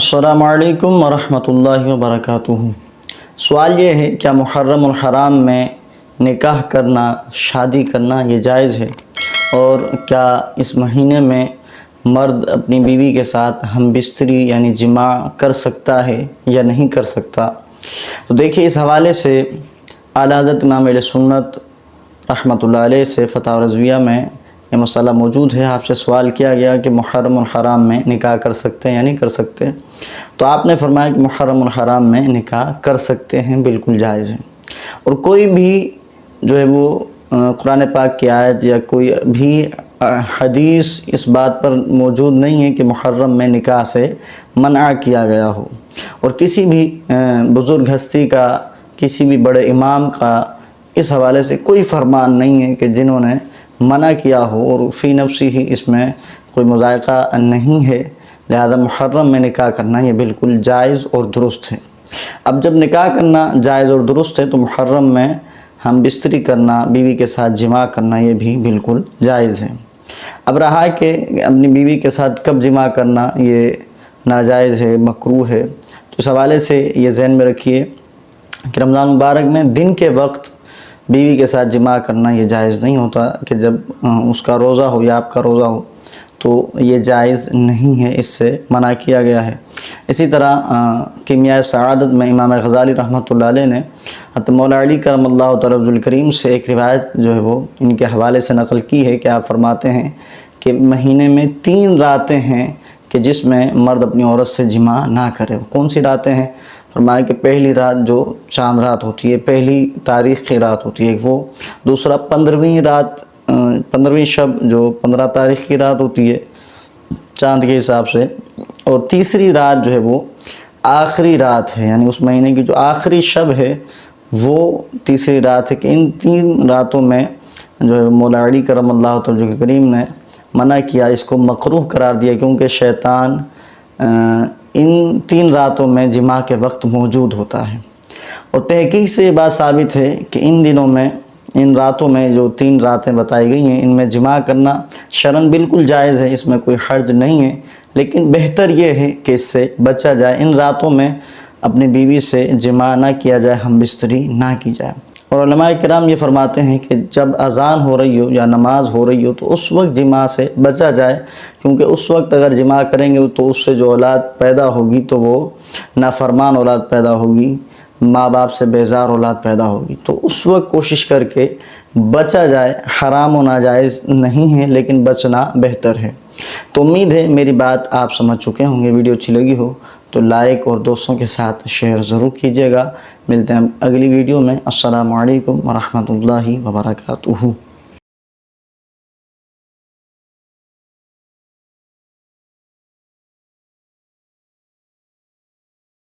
السلام علیکم ورحمۃ اللہ وبرکاتہ۔ سوال یہ ہے، کیا محرم الحرام میں نکاح کرنا، شادی کرنا یہ جائز ہے؟ اور کیا اس مہینے میں مرد اپنی بیوی کے ساتھ ہم بستری یعنی جماع کر سکتا ہے یا نہیں کر سکتا؟ تو دیکھیے، اس حوالے سے اعلیٰ حضرت امام اہل سنت رحمۃ اللہ علیہ سے فتاوی رضویہ میں یہ مسئلہ موجود ہے۔ آپ سے سوال کیا گیا کہ محرم الحرام میں نکاح کر سکتے ہیں یا نہیں کر سکتے؟ تو آپ نے فرمایا کہ محرم الحرام میں نکاح کر سکتے ہیں، بالکل جائز ہے۔ اور کوئی بھی جو ہے وہ قرآن پاک کی آیت یا کوئی بھی حدیث اس بات پر موجود نہیں ہے کہ محرم میں نکاح سے منع کیا گیا ہو۔ اور کسی بھی بزرگ ہستی کا، کسی بھی بڑے امام کا اس حوالے سے کوئی فرمان نہیں ہے کہ جنہوں نے منع کیا ہو، اور فی نفسی ہی اس میں کوئی مذائقہ نہیں ہے، لہذا محرم میں نکاح کرنا یہ بالکل جائز اور درست ہے۔ اب جب نکاح کرنا جائز اور درست ہے تو محرم میں ہم بستری کرنا، بیوی کے ساتھ جماع کرنا یہ بھی بالکل جائز ہے۔ اب رہا کہ اپنی بیوی کے ساتھ کب جماع کرنا یہ ناجائز ہے، مکروہ ہے، تو اس حوالے سے یہ ذہن میں رکھیے کہ رمضان مبارک میں دن کے وقت بیوی کے ساتھ جماع کرنا یہ جائز نہیں ہوتا، کہ جب اس کا روزہ ہو یا آپ کا روزہ ہو تو یہ جائز نہیں ہے، اس سے منع کیا گیا ہے۔ اسی طرح کیمیائے سعادت میں امام غزالی رحمۃ اللہ علیہ نے حضرت مولا علی کرم اللہ تعالی وجہ الکریم سے ایک روایت جو ہے وہ ان کے حوالے سے نقل کی ہے کہ آپ فرماتے ہیں کہ مہینے میں 3 راتیں ہیں کہ جس میں مرد اپنی عورت سے جماع نہ کرے۔ کون سی راتیں ہیں؟ فرمایا کہ پہلی رات جو چاند رات ہوتی ہے، پہلی تاریخ کی رات ہوتی ہے وہ، دوسرا 15ویں شب جو 15 تاریخ کی رات ہوتی ہے چاند کے حساب سے، اور تیسری رات جو ہے وہ آخری رات ہے، یعنی اس مہینے کی جو آخری شب ہے وہ تیسری رات ہے۔ کہ ان 3 راتوں میں جو ہے مولا علی کرم اللہ تعالی وجہ کریم نے منع کیا، اس کو مکروہ قرار دیا، کیونکہ شیطان ان 3 راتوں میں جماع کے وقت موجود ہوتا ہے۔ اور تحقیق سے یہ بات ثابت ہے کہ ان دنوں میں، ان راتوں میں جو 3 راتیں بتائی گئی ہیں، ان میں جماع کرنا شرعاً بالکل جائز ہے، اس میں کوئی حرج نہیں ہے، لیکن بہتر یہ ہے کہ اس سے بچا جائے، ان راتوں میں اپنی بیوی سے جماع نہ کیا جائے، ہم بستری نہ کی جائے۔ اور علماء کرام یہ فرماتے ہیں کہ جب اذان ہو رہی ہو یا نماز ہو رہی ہو تو اس وقت جماع سے بچا جائے، کیونکہ اس وقت اگر جماع کریں گے تو اس سے جو اولاد پیدا ہوگی تو وہ نافرمان اولاد پیدا ہوگی، ماں باپ سے بیزار اولاد پیدا ہوگی، تو اس وقت کوشش کر کے بچا جائے۔ حرام و ناجائز نہیں ہے، لیکن بچنا بہتر ہے۔ تو امید ہے میری بات آپ سمجھ چکے ہوں گے۔ ویڈیو اچھی لگی ہو تو لائک اور دوستوں کے ساتھ شیئر ضرور کیجیے گا۔ ملتے ہیں اگلی ویڈیو میں۔ السلام علیکم ورحمۃ اللہ وبرکاتہ۔